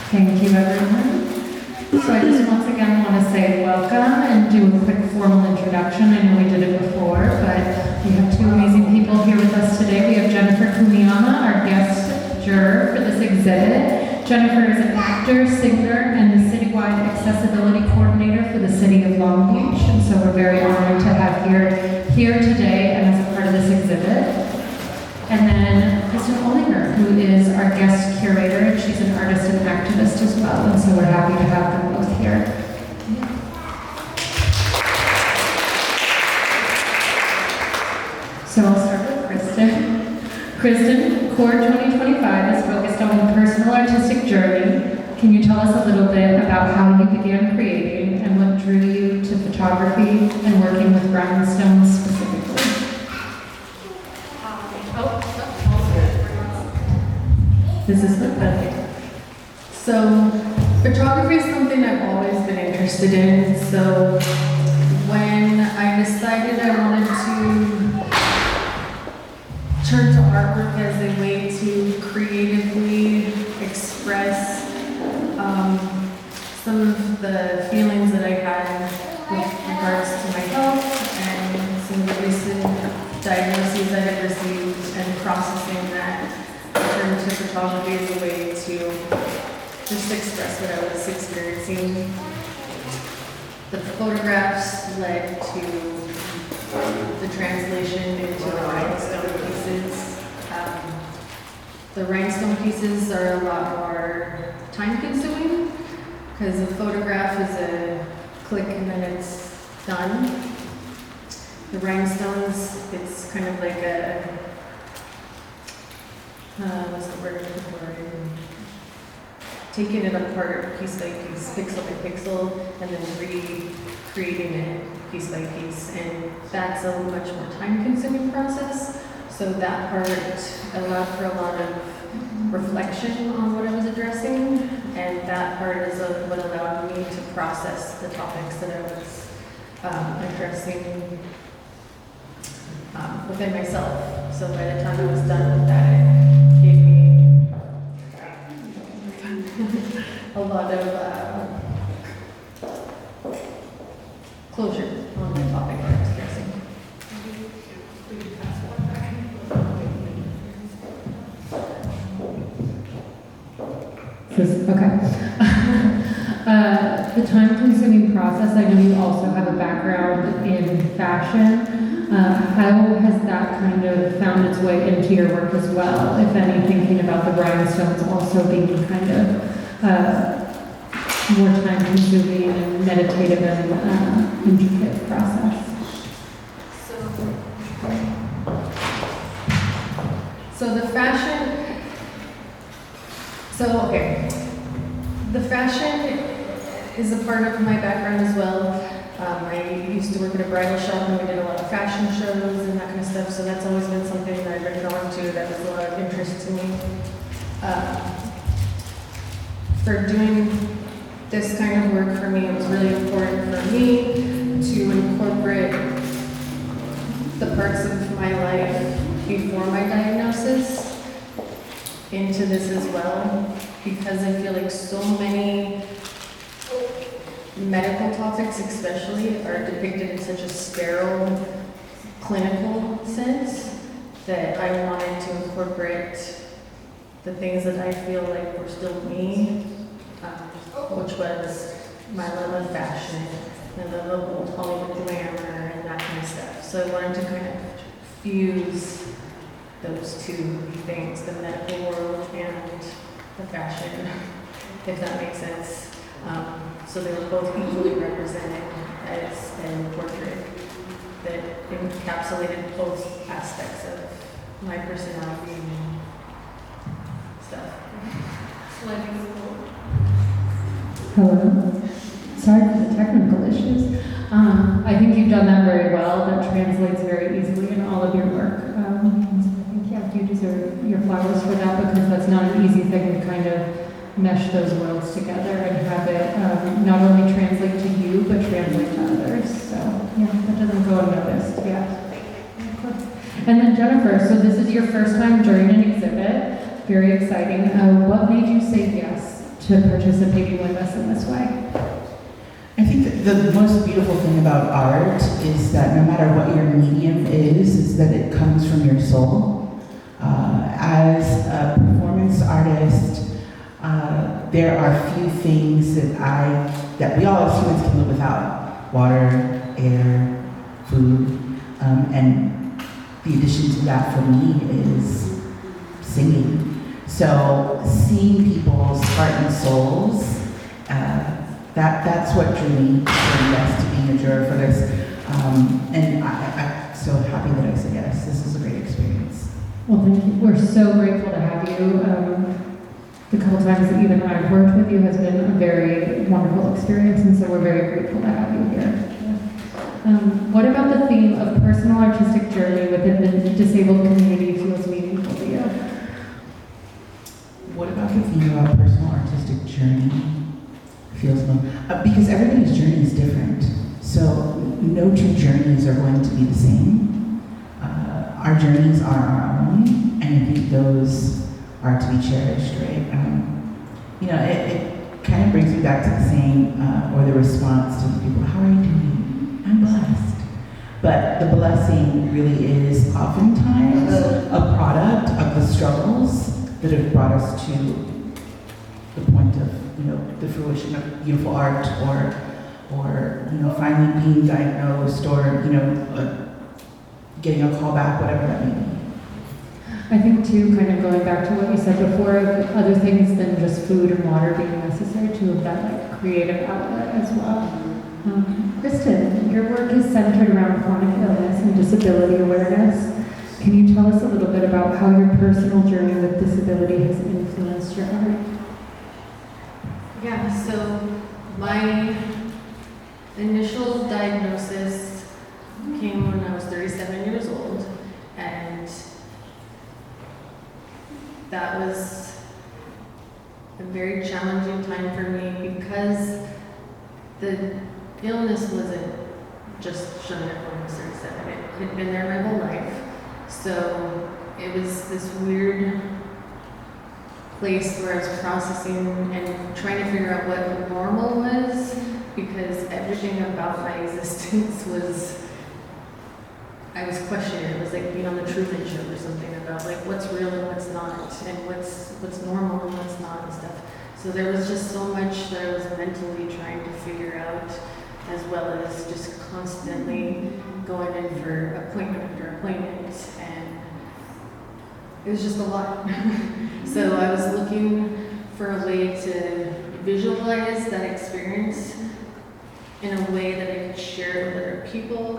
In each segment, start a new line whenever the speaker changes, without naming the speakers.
Thank you, everyone. So I just once again want to say welcome and do a quick formal introduction. I know we did it before, but we have two amazing people here with us today. We have Jennifer Kumiyama, our guest juror for this exhibit. Jennifer is an actor, singer, and the citywide accessibility coordinator for the city of Long Beach. And so we're very honored to have here today and as a part of this exhibit. And then Kristen Olinger, who is our guest curator, and she's an artist and activist as well, and so we're happy to have them both here. So I'll start with Kristen. Kristen, Core 2025 is focused on a personal artistic journey. Can you tell us a little bit about how you began creating and what drew you to photography and working with rhinestones specifically?
This is perfect. So, photography is something I've always been interested in. So, when I decided I wanted to turn to artwork as a way to creatively express some of the feelings that I had with regards to my health and some of the recent diagnoses I had received and processing that, turned to photography as a way to just express what I was experiencing. The photographs led to the translation into the rhinestone pieces. The rhinestone pieces are a lot more time-consuming because a photograph is a click and then it's done. The rhinestones, it's kind of like a what's the word I'm looking for? Taking it apart piece by piece, pixel by pixel, and then recreating it piece by piece. And that's a much more time-consuming process. So that part allowed for a lot of reflection on what I was addressing, and that part is what allowed me to process the topics that I was addressing within myself. So by the time I was done with that, it gave me a lot of closure on the topic that I was addressing.
Okay. The time-consuming process, I know you also have a background in fashion. How has that kind of found its way into your work as well? If any, thinking about the rhinestones also being kind of more time-consuming and meditative and intricate process.
So the fashion. The fashion is a part of my background as well. I used to work at a bridal shop and we did a lot of fashion shows and that kind of stuff, so that's always been something that I've been drawn to, that was a lot of interest to me. For doing this kind of work for me, it was really important for me to incorporate the parts of my life before my diagnosis into this as well, because I feel like so many medical topics especially are depicted in such a sterile, clinical sense that I wanted to incorporate the things that I feel like were still me, which was my love of fashion, my love of old Hollywood glamour and that kind of stuff. So I wanted to kind of fuse those two things, the medical world and the fashion, if that makes sense. So they were both equally represented as a portrait that encapsulated both aspects of my personality and stuff.
Hello. Sorry for the technical issues. I think you've done that very well. That translates very easily in all of your work. So I think, yeah, you deserve your flowers for that, because that's not an easy thing to kind of mesh those worlds together and have it not only translate to you, but translate to others. So, yeah, that doesn't go unnoticed. Yeah. And then Jennifer, so this is your first time during an exhibit. Very exciting. What made you say yes to participating with us in this way.
I think that the most beautiful thing about art is that no matter what your medium is that it comes from your soul. As a performance artist, there are few things that we all as humans can live without. Water, air, food, and the addition to that for me is singing. So seeing people's heart and souls, that's what drew me yes to being a juror for this. And I'm so happy that I said yes. This was a great experience.
Well, thank you. We're so grateful to have you. The couple times that even I've worked with you has been a very wonderful experience, and so we're very grateful to have you here. What about the theme of personal artistic journey within the disabled community feels meaningful to you?
What about the theme about personal artistic journey feels because everybody's journey is different. So no two journeys are going to be the same. Our journeys are our own, and I think those are to be cherished, right? It kind of brings me back to the saying or the response to the people, how are you doing? I'm blessed. But the blessing really is oftentimes a product of the struggles that have brought us to the point of, the fruition of beautiful art or finally being diagnosed or, getting a call back, whatever that may be.
I think too, kind of going back to what you said before, other things than just food and water being necessary to have that creative outlet as well. Kristen, your work is centered around chronic illness and disability awareness. Can you tell us a little bit about how your personal journey with disability has influenced your art?
Yeah, so my initial diagnosis came when I was 37 years old, and that was a very challenging time for me because the illness wasn't just shown up when I was 37. It had been there my whole life. So it was this weird place where I was processing and trying to figure out what normal was, because everything about my existence was, I was questioning. It was like being on the Truman Show or something about like what's real and what's not, and what's normal and what's not and stuff. So there was just so much that I was mentally trying to figure out, as well as just constantly going in for appointment after appointment, and it was just a lot. So I was looking for a way to visualize that experience in a way that I could share with other people,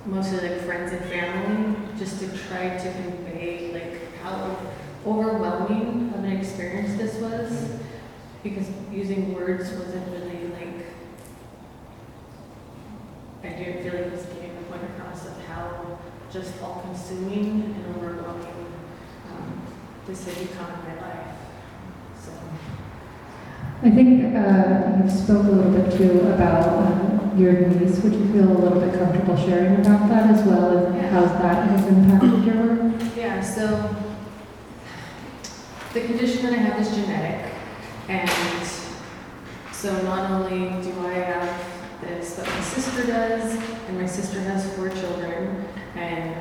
mostly like friends and family, just to try to convey like how overwhelming of an experience this was, because using words wasn't really like, I didn't feel like it was getting the point across of how just all-consuming and overwhelming this had become in my life. So
I think you spoke a little bit too about your niece. Would you feel a little bit comfortable sharing about that as well, as how that has impacted your work?
yeah, so the condition that I have is genetic, and so not only do I have this, but my sister does, and my sister has 4 children, and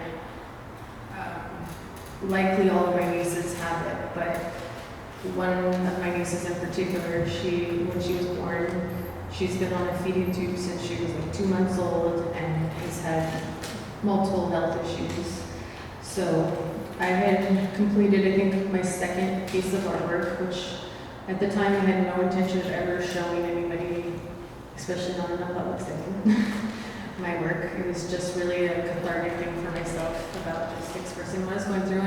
likely all of my nieces have it, but one of my nieces in particular, when she was born, she's been on a feeding tube since she was like 2 months old and has had multiple health issues. So I had completed, I think, my second piece of artwork, which at the time I had no intention of ever showing anybody, especially not in a public setting, my work. It was just really a cathartic thing for myself about just expressing what I was going through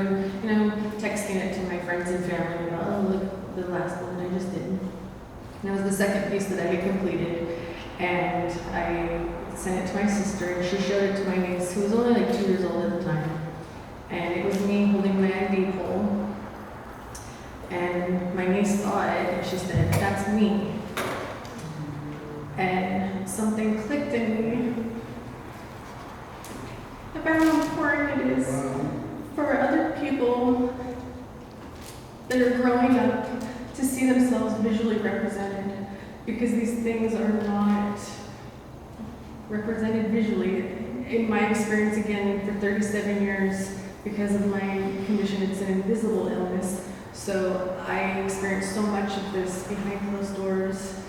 and, texting it to my friends and family about, oh, look, the last one I just did. And that was the second piece that I had completed. And I sent it to my sister, and she showed it to my niece, who was only like 2 years old at the time. And it was me holding my IV pole. And my niece saw it, and she said, "That's me." And something clicked in me about how important it is for other people
that are growing up to see themselves visually represented, because these things are not represented visually. In my experience, again, for 37 years, because of my condition, it's an invisible illness. So I experienced so much of this behind closed doors.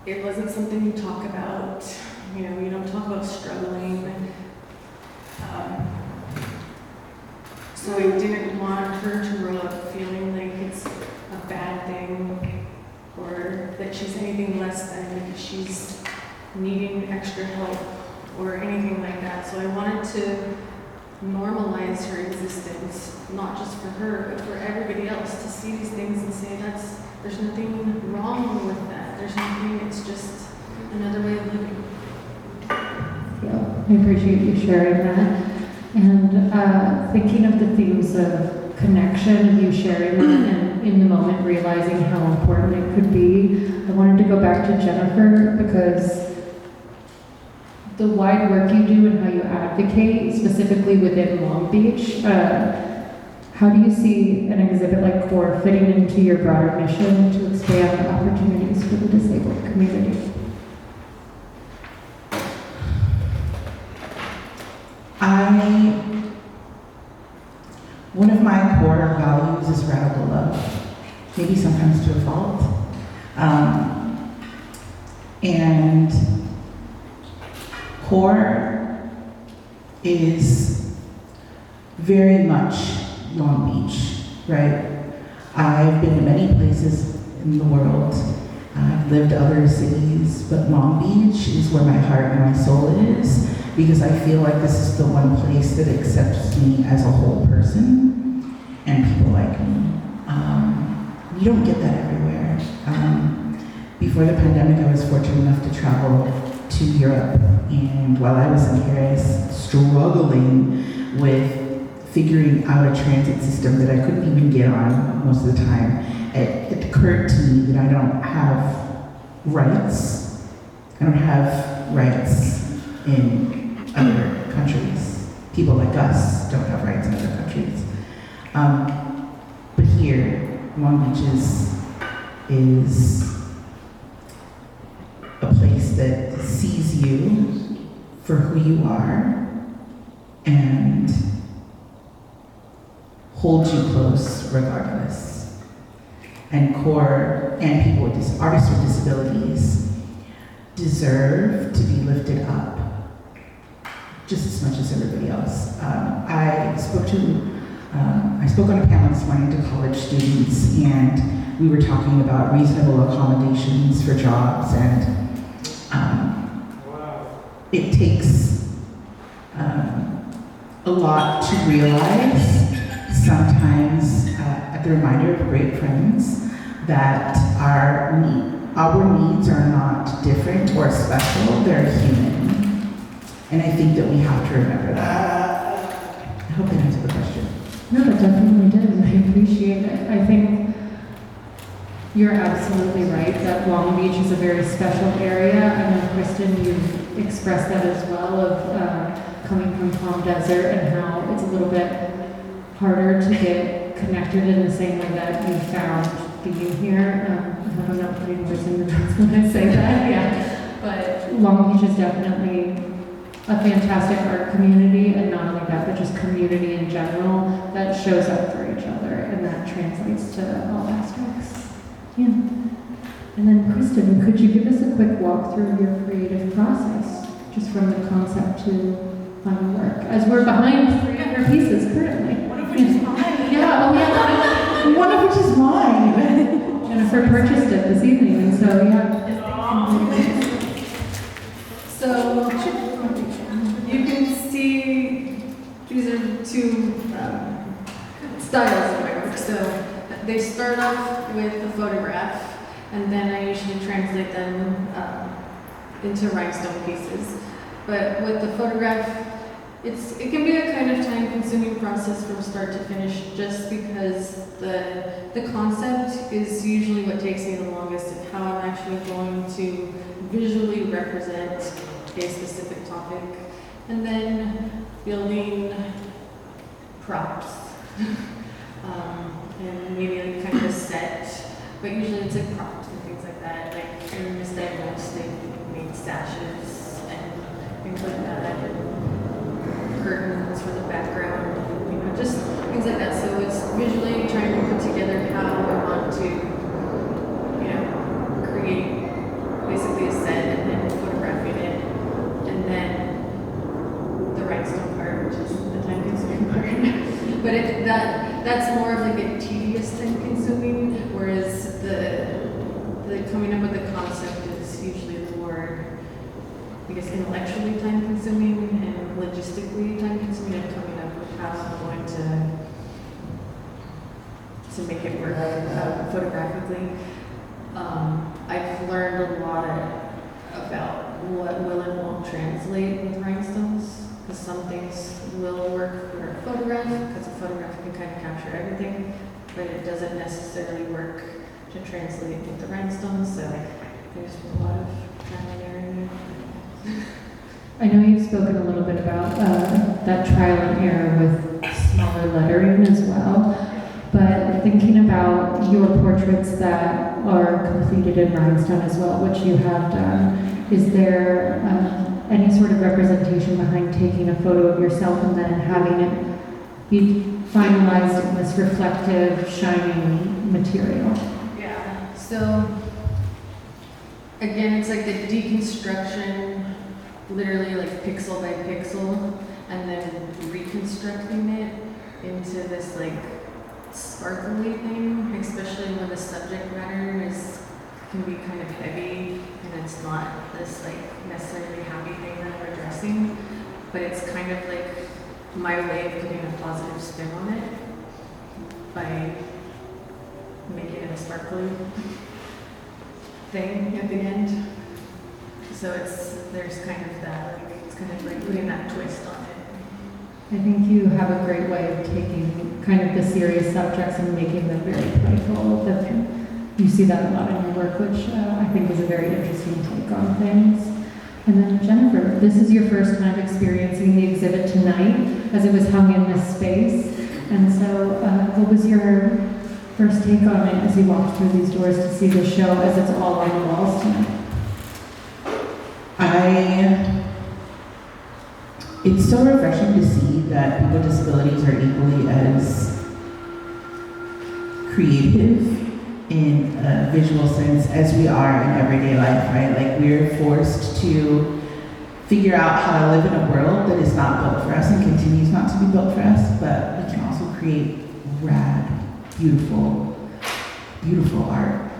It wasn't something you talk about. You know, you don't talk about struggling. So I didn't want her to grow up feeling like it's a bad thing or that she's anything less than because she's needing extra help or anything like that. So I wanted to normalize her existence, not just for her, but for everybody else, to see these things and say there's nothing wrong with that. There's nothing, it's just another way of living.
Yeah, I appreciate you sharing that. And thinking of the themes of connection, of you sharing that, and in the moment realizing how important it could be, I wanted to go back to Jennifer because the wide work you do and how you advocate, specifically within Long Beach, how do you see an exhibit like CORE fitting into your broader mission to expand opportunities for the disabled community?
One of my core values is radical love, maybe sometimes to a fault. And CORE is very much Long Beach, right? I've been to many places in the world. I've lived other cities, but Long Beach is where my heart and my soul is, because I feel like this is the one place that accepts me as a whole person and people like me. You don't get that everywhere. Before the pandemic, I was fortunate enough to travel to Europe, and while I was in Paris struggling with figuring out a transit system that I couldn't even get on most of the time, it occurred to me that I don't have rights. I don't have rights in other countries. People like us don't have rights in other countries. But here, Long Beach is a place that sees you for who you are and holds you close regardless. And CORE and people with artists with disabilities deserve to be lifted up just as much as everybody else. I spoke on a panel this morning to college students, and we were talking about reasonable accommodations for jobs, and it takes a lot to realize, sometimes at the reminder of great friends, that our needs are not different or special, they're human. And I think that we have to remember that. I hope that answered the question.
No, that definitely did, and I appreciate it. I think you're absolutely right that Long Beach is a very special area. I know, Kristen, you've expressed that as well, of coming from Palm Desert and how it's a little bit harder to get connected in the same way that you found being here. I'm not putting words in your mouth when I say that, yeah. But Long Beach is definitely a fantastic art community, and not only that, but just community in general that shows up for each other, and that translates to all aspects. Yeah. And then, Kristen, could you give us a quick walkthrough of your creative process, just from the concept to final work, as we're behind 3 of your pieces currently?
One of which is mine.
Yeah, oh yeah.
One of which is mine.
Jennifer purchased it this evening, and so yeah.
So you can see these are 2 styles of my work. So they start off with a photograph, and then I usually translate them into rhinestone pieces. But with the photograph, it can be a kind of time-consuming process from start to finish, just because the concept is usually what takes me the longest of how I'm actually going to visually represent a specific topic, and then building props
and maybe like kind of a set, but usually it's like props and things like that. Like in misdiagnosed, they made stashes and things like that, and curtains for the background, you know, just things like that. So it's visually trying to put together how I want to, you know, create basically a set and then photographing it, and then the rhinestone part, which is the time-consuming part. But that's more of like a tedious time-consuming, whereas the coming up with the concept is usually the more, I guess, intellectually time-consuming and logistically time-consuming, and coming up with how I'm going to make it work photographically. I've learned a lot about what will and won't translate with rhinestones, because some things will work for a photograph, because a photograph can kind of capture everything, but it doesn't necessarily work to translate with the rhinestones, so there's a lot of trial and error in there.
I know you've spoken a little bit about that trial and error with smaller lettering as well, but thinking about your portraits that are completed in rhinestone as well, which you have done, is there any sort of representation behind taking a photo of yourself and then having it be finalized in this reflective, shining material?
Yeah, so again, it's like the deconstruction, literally like pixel by pixel, and then reconstructing it into this like sparkly thing, especially when the subject matter can be kind of heavy and it's not this like necessarily happy thing that I'm addressing, but it's kind of like my way of putting a positive spin on it by making it a sparkly thing at the end. So there's kind of that, like, it's kind of like putting that twist on it.
I think you have a great way of taking kind of the serious subjects and making them very playful. You see that a lot in your work, which I think is a very interesting take on things. And then Jennifer, this is your first time experiencing the exhibit tonight, as it was hung in this space. And so what was your first take on it as you walked through these doors to see the show as it's all on the walls tonight?
It's so refreshing to see that people with disabilities are equally as creative in a visual sense as we are in everyday life, right? Like, we're forced to figure out how to live in a world that is not built for us and continues not to be built for us, but we can also create rad, beautiful art.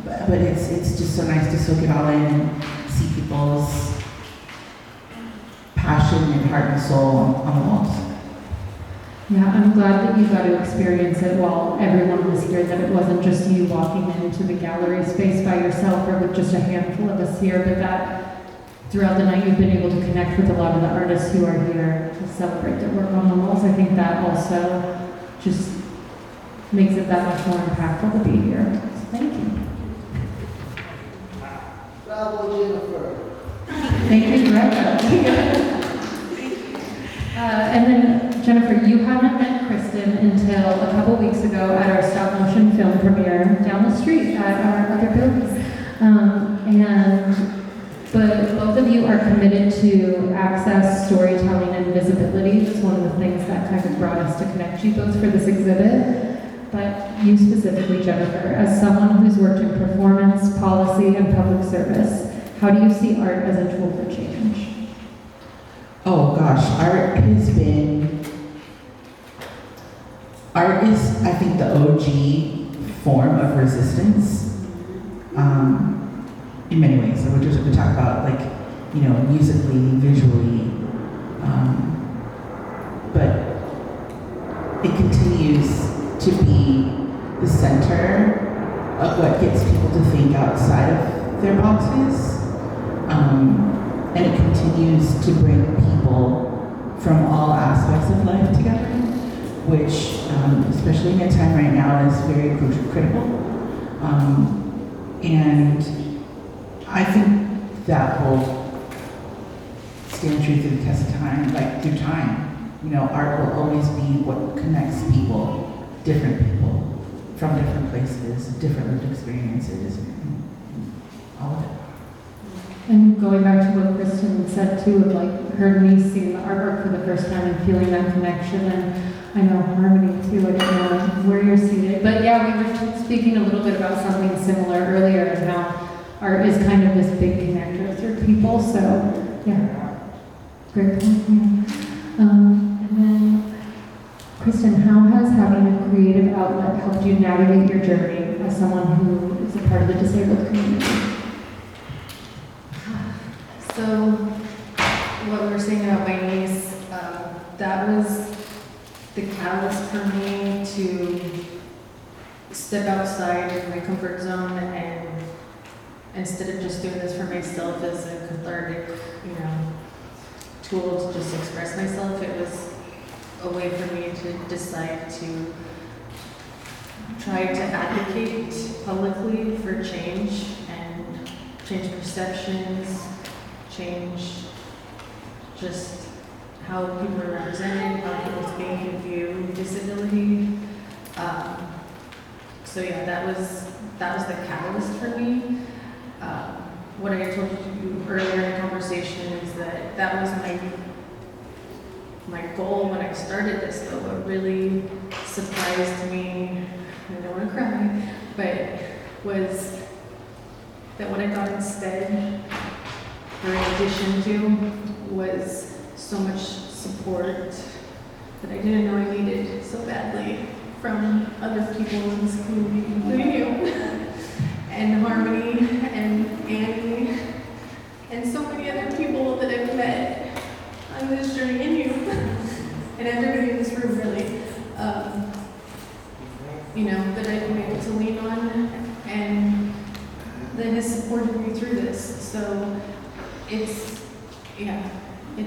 But it's just so nice to soak it all in and see people's passion and heart and soul on the walls.
Yeah, I'm glad that you got to experience it while everyone was here, that it wasn't just you walking into the gallery space by yourself or with just a handful of us here, but that throughout the night you've been able to connect with a lot of the artists who are here to celebrate their work on the walls. I think that also just makes it that much more impactful to be here. So thank you.
Bravo, Jennifer.
Thank you, Greta. And then, Jennifer, you hadn't met Kristen until a couple weeks ago at our stop motion film premiere down the street at our other building. But both of you are committed to access, storytelling, and visibility. That's one of the things that kind of brought us to connect you both for this exhibit. But you specifically, Jennifer, as someone who's worked in performance, policy, and public service, how do you see art as a tool for change?
Oh gosh, art is, I think, the OG form of resistance, in many ways. So we talk about, like, you know, musically, visually, but it continues to be the center of what gets people to think outside of their boxes. And it continues to bring people from all aspects of life together, which, especially in a time right now, is very critical. And I think that will stand true through the test of time, like through time. You know, art will always be what connects people different people from different places, different lived experiences, and all of it.
And going back to what Kristen said too, of like her niece seeing the artwork for the first time and feeling that connection, and I know Harmony too, I don't know where you're seated, but yeah, we were speaking a little bit about something similar earlier and how art is kind of this big connector through people, so yeah, great point. Yeah. And then, Kristen, how has having a creative outlet helped you navigate your journey as someone who is a part of the disabled community?
So, what we were saying about my niece, that was the catalyst for me to step outside of my comfort zone, and instead of just doing this for myself as a cathartic, tool to just express myself, it was a way for me to decide to try to advocate publicly for change and change perceptions, change just how people are represented, how people think and view disability. So yeah, that was the catalyst for me. What I told you earlier in the conversation is that was my goal when I started this, though. What really surprised me, I don't want to cry, but was that what I got instead, or in addition to, was so much support that I didn't know I needed so badly from other people in this community, including you, and Harmony, and Annie, and so many other people that I've met on this journey, and you, and everybody in this room, really, that I've been able to lean on, and that has supported me through this. So it's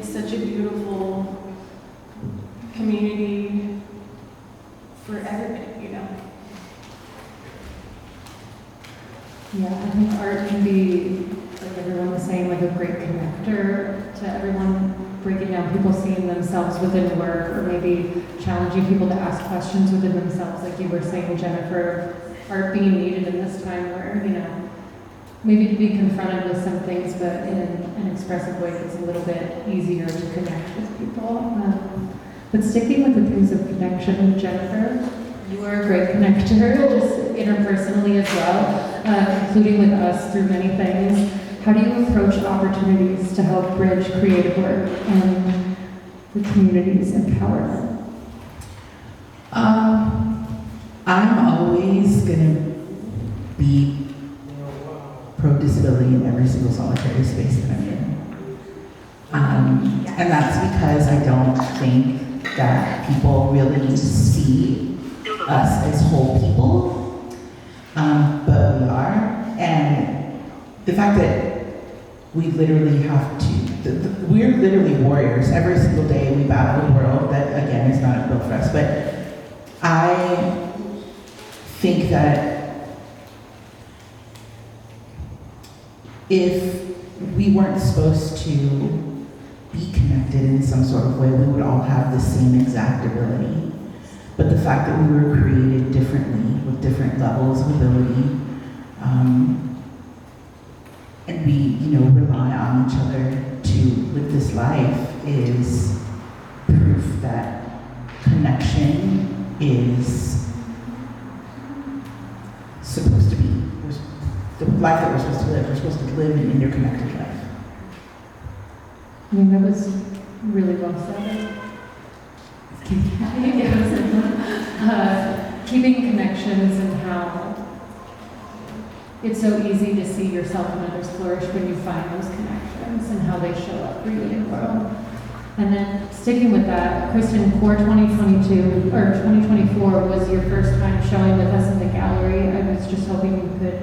such a beautiful community for everybody,
Yeah, I think art can be, like everyone was saying, like a great connector to everyone, breaking down people seeing themselves within work, or maybe challenging people to ask questions within themselves, like you were saying, Jennifer, art being needed in this time where, maybe to be confronted with some things, but in an expressive way that's a little bit easier to connect with people. But sticking with the things of connection with Jennifer, you are a great connector, just interpersonally as well, including with us through many things. How do you approach opportunities to help bridge creative work and the community's empowerment?
I'm always going to be pro-disability in every single solitary space that I'm in. And that's because I don't think that people really see us as whole people, but we are. And the fact that we literally have to, we're literally warriors. Every single day we battle a world that, again, is not built for us. But I think that if we weren't supposed to be connected in some sort of way, we would all have the same exact ability. But the fact that we were created differently, with different levels of ability, and we, rely on each other to live this life, is proof that connection is supposed to be the life that we're supposed to live. We're supposed to live an interconnected life.
I mean, that was really well said. Keeping connections and how it's so easy to see yourself and others flourish when you find those connections and how they show up for you in the world. And then sticking with that, Kristen, Core 2022 or 2024 was your first time showing with us in the gallery. I was just hoping you could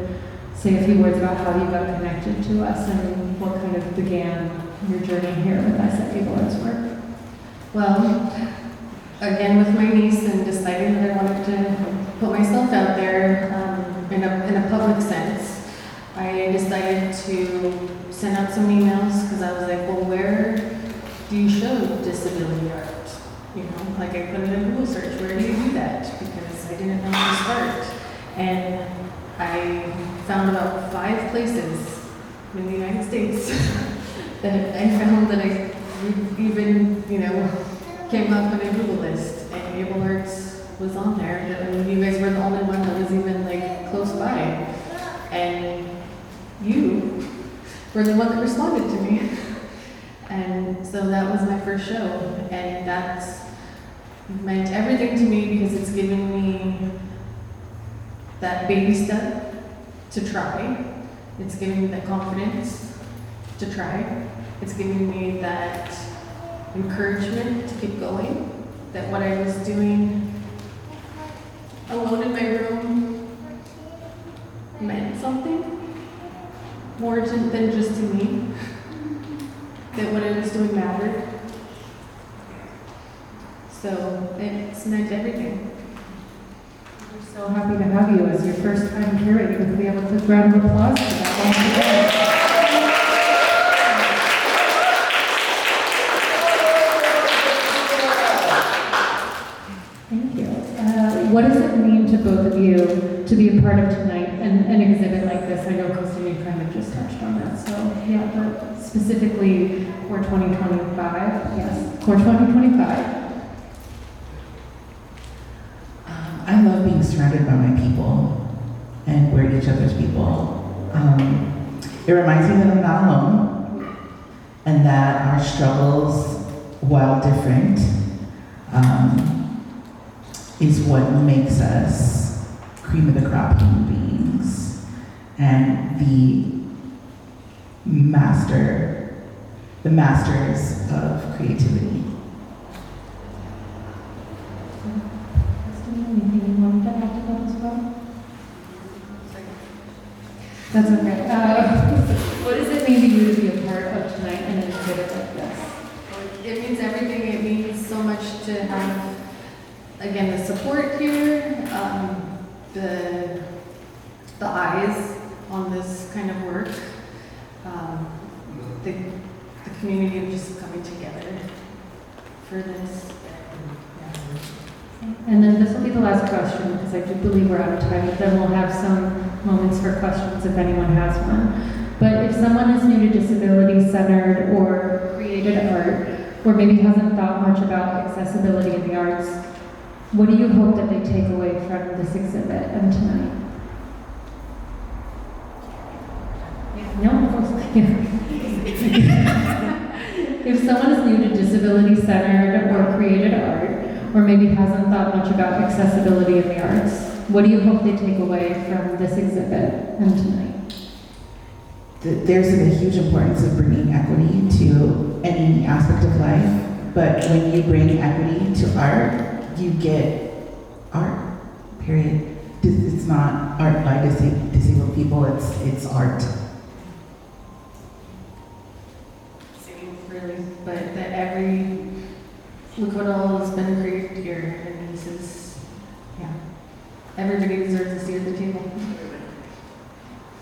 say a few words about how you got connected to us and what kind of began your journey here with us at Able Arts Work.
Well, again with my niece and deciding that I wanted to put myself out there in a public sense, I decided to send out some emails because I was like, well, where do you show disability art? You know, like I put in a Google search, where do you do that? Because I didn't know where to start. And I found about 5 places in the United States that I found that I even, came up on a Google list, and Able Arts was on there. And you guys were the only one that was even like close by. And you were the one that responded to me. And so that was my first show, and that's meant everything to me because it's given me that baby step to try. It's given me that confidence to try. It's given me that encouragement to keep going, that what I was doing alone in my room meant something more than just to me. That what I was doing mattered. So it's meant everything.
We're so happy to have you as your first time curator. Could we have a quick round of applause for that? Thank you. What does it mean to both of you to be a part of tonight and an exhibit like this? I know Kristen, you kind of just touched on that. So yeah, but specifically for 2025, yes, for 2025.
I love being surrounded by my people, and we're each other's people. It reminds me that I'm not alone, and that our struggles, while different, is what makes us cream of the crop human beings, and the masters of creativity.
Anything you wanted to add to that as well? That's okay. What does it mean to you to be a part of tonight and an exhibit like this?
It means everything. It means so much to have, again, the support here, the eyes on this kind of work, the community of just coming together for this.
And then this will be the last question, because I do believe we're out of time, but then we'll have some moments for questions if anyone has one. But if someone is new to disability-centered or created art, or maybe hasn't thought much about accessibility in the arts, what do you hope that they take away from this exhibit and tonight? No, of course. If someone is new to disability-centered or created art, or maybe hasn't thought much about accessibility in the arts, what do you hope they take away from this exhibit and tonight?
There's a huge importance of bringing equity to any aspect of life, but when you bring equity to art, you get art, period. It's not art by disabled people, it's art.
Same, really, but that look what all has been created here, and this is, everybody deserves a seat at the table.